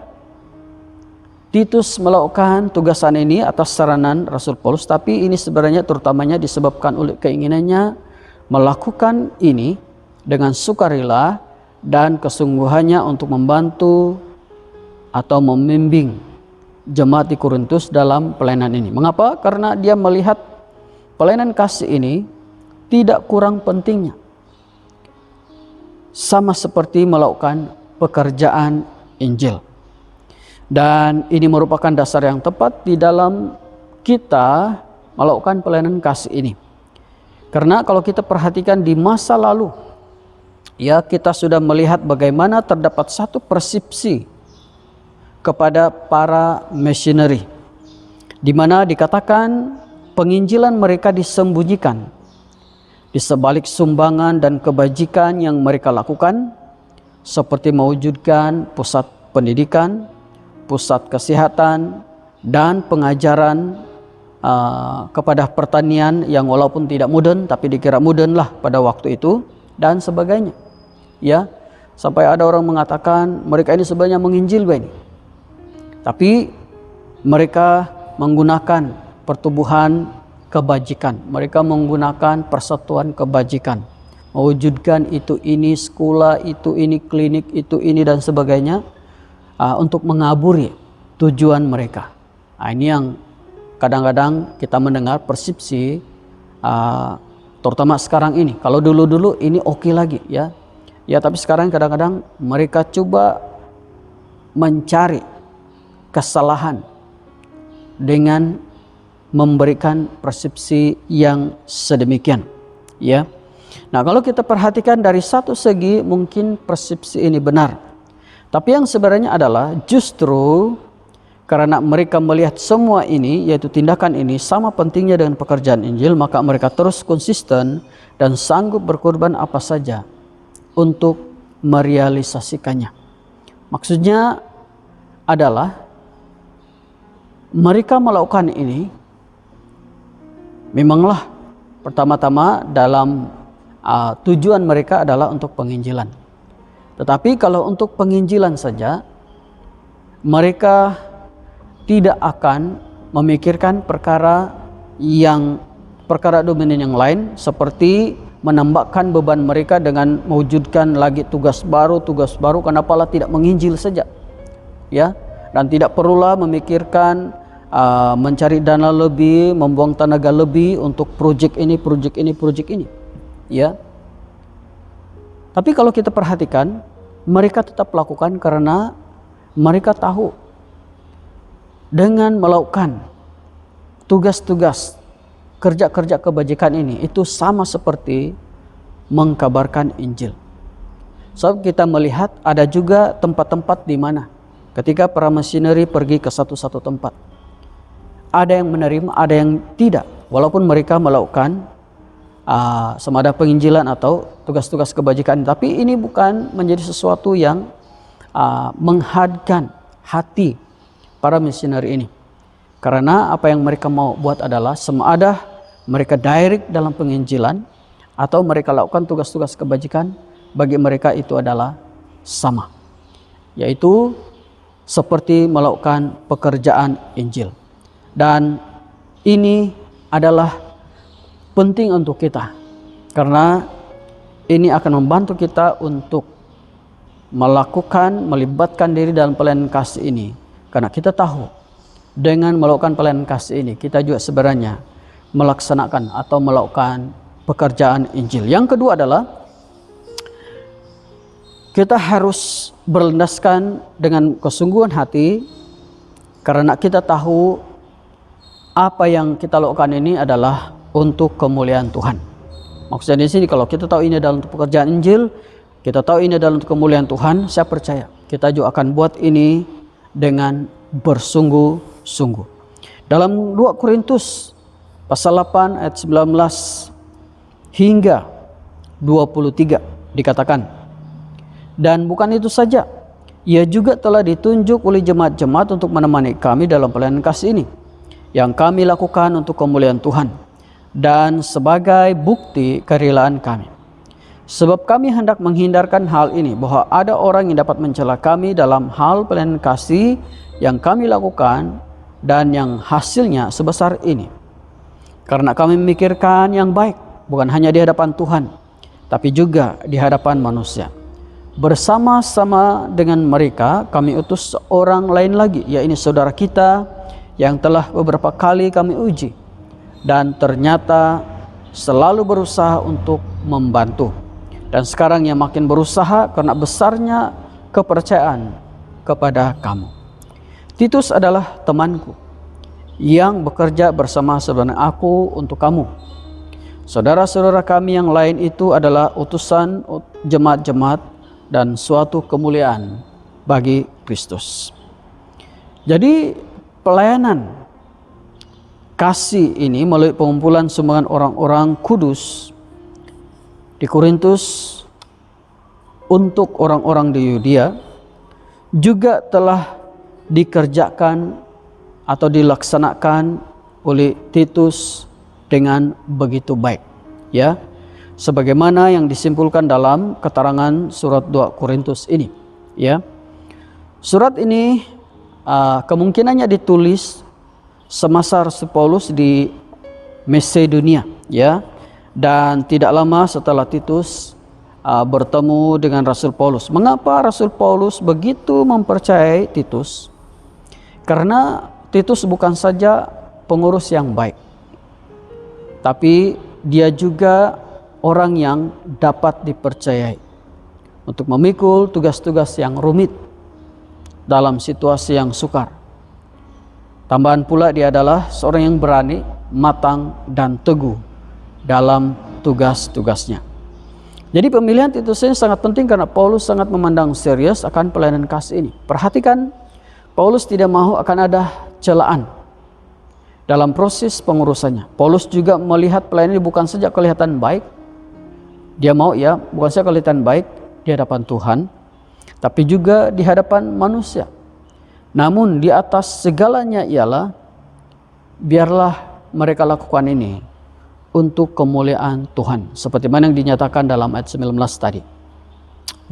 Titus melakukan tugasan ini atas saranan Rasul Paulus, tapi ini sebenarnya terutamanya disebabkan oleh keinginannya melakukan ini dengan sukarela dan kesungguhannya untuk membantu atau membimbing jemaat di Korintus dalam pelayanan ini. Mengapa? Karena dia melihat pelayanan kasih ini tidak kurang pentingnya, sama seperti melakukan pekerjaan Injil. Dan ini merupakan dasar yang tepat di dalam kita melakukan pelayanan kasih ini. Karena kalau kita perhatikan di masa lalu, ya, kita sudah melihat bagaimana terdapat satu persepsi kepada para missionary, di mana dikatakan penginjilan mereka disembunyikan di sebalik sumbangan dan kebajikan yang mereka lakukan, seperti mewujudkan pusat pendidikan, pusat kesehatan, dan pengajaran kepada pertanian yang walaupun tidak modern tapi dikira modern lah pada waktu itu, dan sebagainya, ya. Sampai ada orang mengatakan mereka ini sebenarnya menginjil ini, tapi mereka menggunakan pertubuhan kebajikan, mereka menggunakan persatuan kebajikan, mewujudkan itu ini sekolah, itu ini klinik, itu ini dan sebagainya, untuk mengaburi tujuan mereka. Ini yang kadang-kadang kita mendengar persepsi, terutama sekarang ini. Kalau dulu-dulu ini oke lagi, ya, ya, tapi sekarang kadang-kadang mereka coba mencari kesalahan dengan memberikan persepsi yang sedemikian, ya. Nah, kalau kita perhatikan dari satu segi mungkin persepsi ini benar, tapi yang sebenarnya adalah justru karena mereka melihat semua ini, yaitu tindakan ini sama pentingnya dengan pekerjaan Injil, maka mereka terus konsisten dan sanggup berkorban apa saja untuk merealisasikannya. Maksudnya adalah mereka melakukan ini memanglah pertama-tama dalam tujuan mereka adalah untuk penginjilan. Tetapi kalau untuk penginjilan saja, mereka tidak akan memikirkan perkara dominan yang lain, seperti menambahkan beban mereka dengan mewujudkan lagi tugas baru, kenapalah tidak menginjil saja, ya. Dan tidak perlulah memikirkan mencari dana lebih, membuang tenaga lebih untuk proyek ini, ya. Tapi kalau kita perhatikan, mereka tetap lakukan karena mereka tahu dengan melakukan tugas-tugas kerja-kerja kebajikan ini itu sama seperti mengkabarkan Injil. Sebab kita melihat ada juga tempat-tempat di mana ketika para misioneri pergi ke satu tempat, ada yang menerima, ada yang tidak, walaupun mereka melakukan semada penginjilan atau tugas-tugas kebajikan. Tapi ini bukan menjadi sesuatu yang menghadapkan hati para misioneri ini. Karena apa yang mereka mau buat adalah sama ada mereka direct dalam penginjilan atau mereka lakukan tugas-tugas kebajikan, bagi mereka itu adalah sama, yaitu seperti melakukan pekerjaan Injil. Dan ini adalah penting untuk kita, karena ini akan membantu kita untuk melibatkan diri dalam pelayanan kasih ini. Karena kita tahu dengan melakukan pelayanan kasih ini, kita juga sebenarnya melaksanakan atau melakukan pekerjaan Injil. Yang kedua adalah kita harus berlandaskan dengan kesungguhan hati, karena kita tahu apa yang kita lakukan ini adalah untuk kemuliaan Tuhan. Maksudnya di sini kalau kita tahu ini adalah untuk pekerjaan Injil, kita tahu ini adalah untuk kemuliaan Tuhan, saya percaya kita juga akan buat ini dengan bersungguh-sungguh. Dalam 2 Korintus pasal 8 ayat 19 hingga 23 dikatakan, dan bukan itu saja, ia juga telah ditunjuk oleh jemaat-jemaat untuk menemani kami dalam pelayanan kasih ini, yang kami lakukan untuk kemuliaan Tuhan, dan sebagai bukti kerelaan kami. Sebab kami hendak menghindarkan hal ini, bahwa ada orang yang dapat mencela kami dalam hal pelayanan kasih yang kami lakukan, dan yang hasilnya sebesar ini. Karena kami memikirkan yang baik, bukan hanya di hadapan Tuhan, tapi juga di hadapan manusia. Bersama-sama dengan mereka kami utus seorang lain lagi, yaitu saudara kita yang telah beberapa kali kami uji, dan ternyata selalu berusaha untuk membantu. Dan sekarang yang makin berusaha karena besarnya kepercayaan kepada kamu. Titus adalah temanku yang bekerja bersama-sama aku untuk kamu. Saudara-saudara kami yang lain itu adalah utusan jemaat-jemaat dan suatu kemuliaan bagi Kristus. Jadi pelayanan kasih ini melalui pengumpulan sumbangan orang-orang kudus di Korintus untuk orang-orang di Yudea juga telah dikerjakan atau dilaksanakan oleh Titus dengan begitu baik, ya, sebagaimana yang disimpulkan dalam keterangan surat 2 Korintus ini, ya. Surat ini kemungkinannya ditulis semasa Rasul Paulus di Masedonia, ya, dan tidak lama setelah Titus bertemu dengan Rasul Paulus. Mengapa Rasul Paulus begitu mempercayai Titus? Karena Titus bukan saja pengurus yang baik, tapi dia juga orang yang dapat dipercayai untuk memikul tugas-tugas yang rumit dalam situasi yang sukar. Tambahan pula dia adalah seorang yang berani, matang, dan teguh dalam tugas-tugasnya. Jadi pemilihan Titus ini sangat penting karena Paulus sangat memandang serius akan pelayanan kasih ini. Perhatikan, Paulus tidak mahu akan ada celaan dalam proses pengurusannya. Paulus juga melihat pelayanan ini bukan saja kelihatan baik, dia mau, ya, bukan saja kelihatan baik di hadapan Tuhan, tapi juga di hadapan manusia. Namun di atas segalanya ialah biarlah mereka lakukan ini untuk kemuliaan Tuhan, seperti mana yang dinyatakan dalam ayat 19 tadi.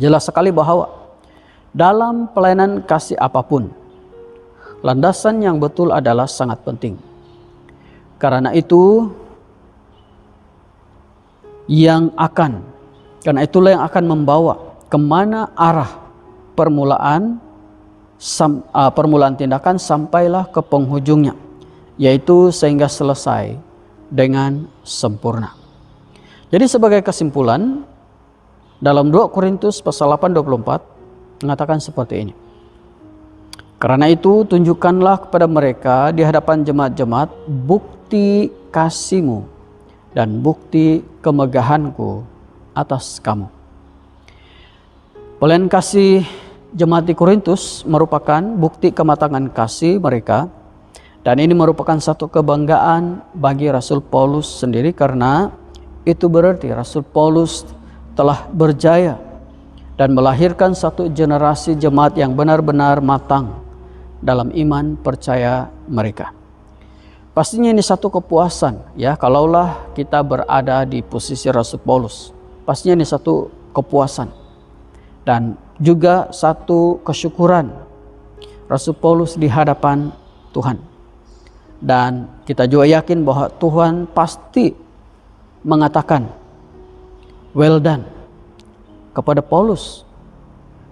Jelas sekali bahwa dalam pelayanan kasih apapun, landasan yang betul adalah sangat penting. Karena itulah yang akan membawa kemana arah permulaan tindakan sampailah ke penghujungnya, yaitu sehingga selesai dengan sempurna. Jadi sebagai kesimpulan, dalam 2 Korintus pasal 8:24 mengatakan seperti ini. Karena itu tunjukkanlah kepada mereka di hadapan jemaat-jemaat bukti kasih-Mu dan bukti kemegahan-Ku atas kamu. Pelayanan kasih jemaat di Korintus merupakan bukti kematangan kasih mereka, dan ini merupakan satu kebanggaan bagi Rasul Paulus sendiri, karena itu berarti Rasul Paulus telah berjaya dan melahirkan satu generasi jemaat yang benar-benar matang dalam iman percaya mereka. Pastinya ini satu kepuasan ya, kalaulah kita berada di posisi Rasul Paulus. Pastinya ini satu kepuasan dan juga satu kesyukuran Rasul Paulus di hadapan Tuhan. Dan kita juga yakin bahwa Tuhan pasti mengatakan well done kepada Paulus,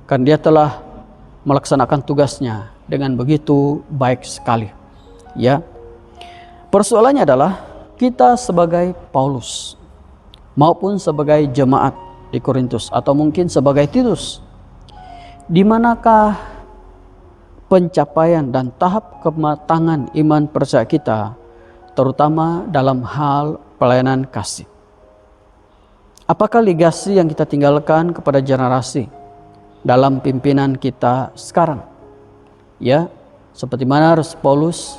karena dia telah melaksanakan tugasnya dengan begitu baik sekali. Ya, persoalannya adalah kita sebagai Paulus maupun sebagai jemaat di Korintus atau mungkin sebagai Titus, di manakah pencapaian dan tahap kematangan iman percaya kita, terutama dalam hal pelayanan kasih? Apakah legasi yang kita tinggalkan kepada generasi dalam pimpinan kita sekarang? Ya, seperti mana Rasul Paulus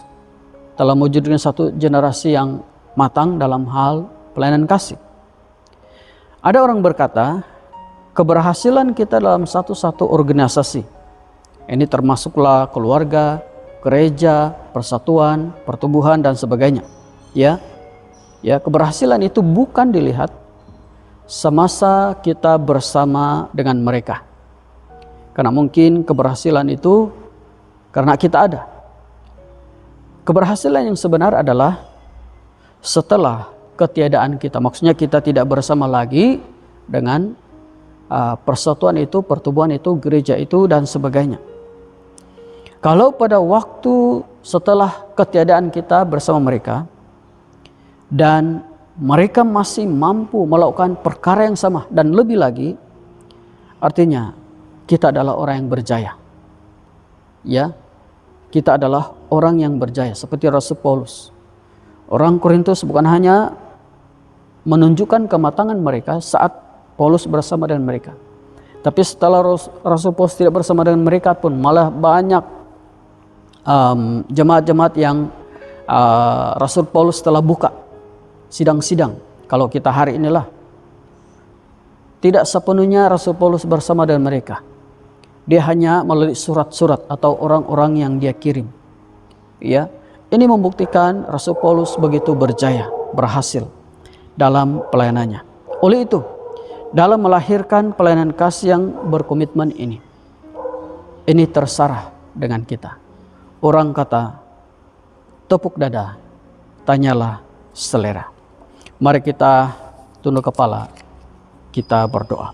telah mewujudkan satu generasi yang matang dalam hal pelayanan kasih. Ada orang berkata, keberhasilan kita dalam satu organisasi, ini termasuklah keluarga, gereja, persatuan, pertumbuhan dan sebagainya. Ya, keberhasilan itu bukan dilihat semasa kita bersama dengan mereka, karena mungkin keberhasilan itu karena kita ada. Keberhasilan yang sebenar adalah setelah ketiadaan kita, maksudnya kita tidak bersama lagi dengan persatuan itu, pertumbuhan itu, gereja itu dan sebagainya. Kalau pada waktu setelah ketiadaan kita bersama mereka dan mereka masih mampu melakukan perkara yang sama dan lebih lagi, artinya kita adalah orang yang berjaya. Ya, kita adalah orang yang berjaya seperti Rasul Paulus. Orang Korintus bukan hanya menunjukkan kematangan mereka saat Paulus bersama dengan mereka, tapi setelah Rasul Paulus tidak bersama dengan mereka pun malah banyak jemaat-jemaat yang Rasul Paulus telah buka sidang-sidang. Kalau kita hari inilah, tidak sepenuhnya Rasul Paulus bersama dengan mereka. Dia hanya melalui surat-surat atau orang-orang yang dia kirim. Ya, ini membuktikan Rasul Paulus begitu berjaya, berhasil dalam pelayanannya. Oleh itu, dalam melahirkan pelayanan kasih yang berkomitmen ini tersarah dengan kita. Orang kata, tepuk dada, tanyalah selera. Mari kita tunduk kepala, kita berdoa.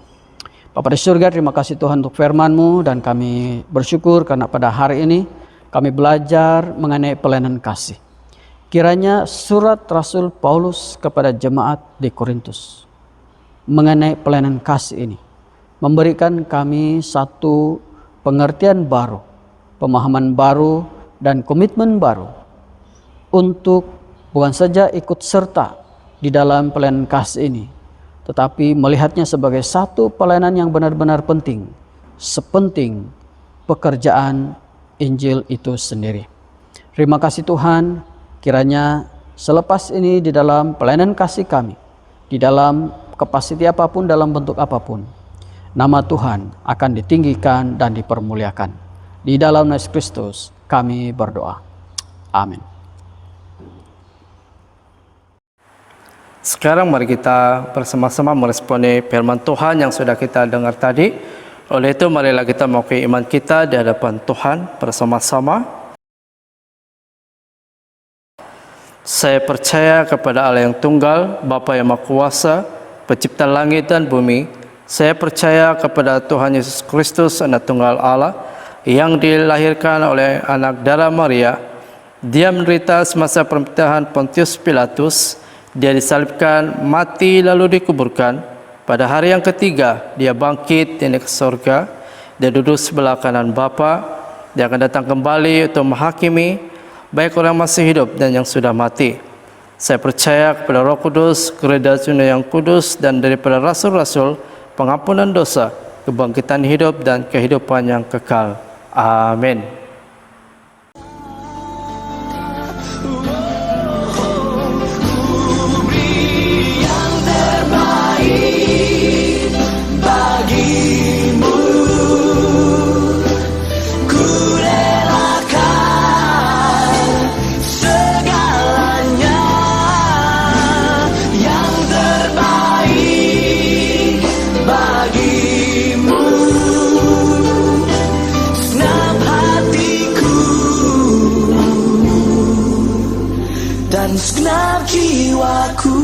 Bapa di surga, terima kasih Tuhan untuk firman-Mu, dan kami bersyukur karena pada hari ini kami belajar mengenai pelayanan kasih. Kiranya surat Rasul Paulus kepada jemaat di Korintus mengenai pelayanan kasih ini memberikan kami satu pengertian baru, pemahaman baru, dan komitmen baru untuk bukan saja ikut serta di dalam pelayanan kasih ini, tetapi melihatnya sebagai satu pelayanan yang benar-benar penting, sepenting pekerjaan Injil itu sendiri. Terima kasih Tuhan, kiranya selepas ini di dalam pelayanan kasih kami, di dalam kapasiti apapun, dalam bentuk apapun, nama Tuhan akan ditinggikan dan dipermuliakan. Di dalam Yesus Kristus kami berdoa. Amin. Sekarang mari kita bersama-sama meresponi firman Tuhan yang sudah kita dengar tadi. Oleh itu marilah kita mengakui iman kita di hadapan Tuhan bersama-sama. Saya percaya kepada Allah yang tunggal, Bapa yang Maha Kuasa, Pencipta langit dan bumi. Saya percaya kepada Tuhan Yesus Kristus, Anak Tunggal Allah, yang dilahirkan oleh anak darah Maria. Dia menderita semasa pemerintahan Pontius Pilatus. Dia disalibkan, mati, lalu dikuburkan. Pada hari yang ketiga, dia bangkit, dia naik ke surga. Dia duduk sebelah kanan Bapa. Dia akan datang kembali untuk menghakimi baik orang masih hidup dan yang sudah mati. Saya percaya kepada Roh Kudus, gereja yang kudus, dan daripada rasul-rasul, pengampunan dosa, kebangkitan hidup, dan kehidupan yang kekal. Amin. Bagimu dan segenap jiwaku.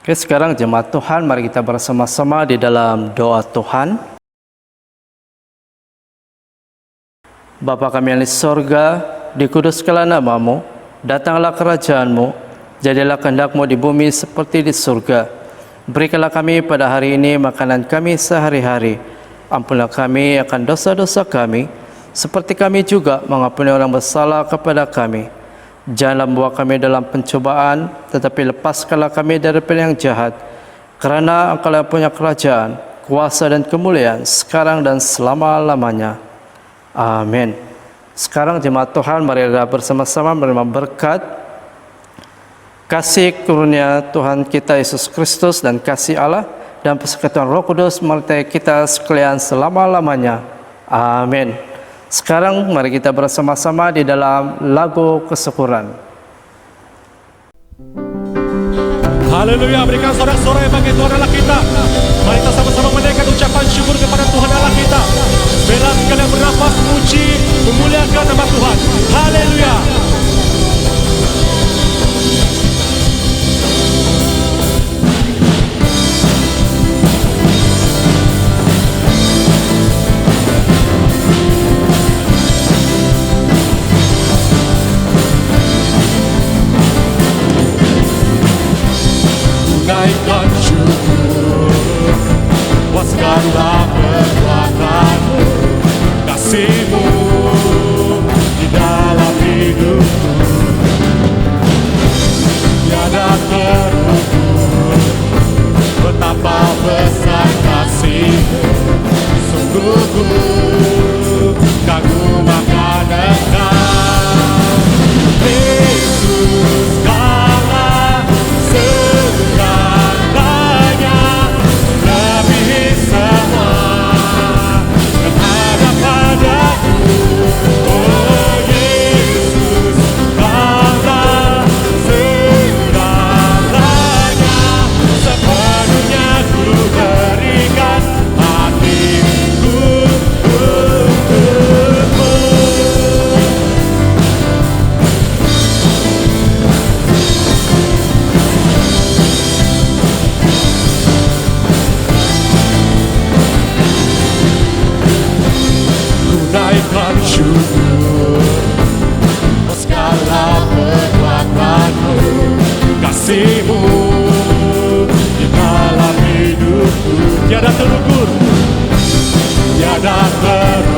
Oke, sekarang jemaat Tuhan, mari kita bersama-sama di dalam doa Tuhan. Bapa kami yang di sorga, dikuduskanlah nama-Mu, datanglah kerajaan-Mu, jadilah kehendak-Mu di bumi seperti di surga. Berikanlah kami pada hari ini makanan kami sehari-hari. Ampunilah kami akan dosa-dosa kami, seperti kami juga mengampuni orang bersalah kepada kami. Janganlah membawa kami dalam pencobaan, tetapi lepaskanlah kami daripada yang jahat. Kerana Engkau yang punya kerajaan, kuasa dan kemuliaan, sekarang dan selama-lamanya. Amin. Sekarang jemaat Tuhan, mari kita bersama-sama menerima berkat, kasih karunia Tuhan kita Yesus Kristus dan kasih Allah dan persekutuan Roh Kudus menyertai kita sekalian selama-lamanya. Amin. Sekarang mari kita bersama-sama di dalam lagu kesyukuran. Haleluya, berikan sorak-sorai bagi Tuhan Allah kita. Mari kita sama-sama menaikkan ucapan syukur kepada Tuhan Allah kita. Biarlah sekalian bernafas memuji, memuliakan nama Tuhan. Haleluya. Naikkan syukur, puaskanlah perbuatanmu, kasih-Mu di dalam hidupku. Tiada terukur betapa besar kasih-Mu, sungguh ku kagum akan Engkau, Yesus. Kau segalanya, lebih semua yang ada padaku. Oh Yesus, Kaulah segalanya, sepenuhnya ku berikan hatiku untukmu. Naikkan syukur, segala perbuatanmu, kasih-Mu di dalam hidupku. Tiada terukur, tiada terukur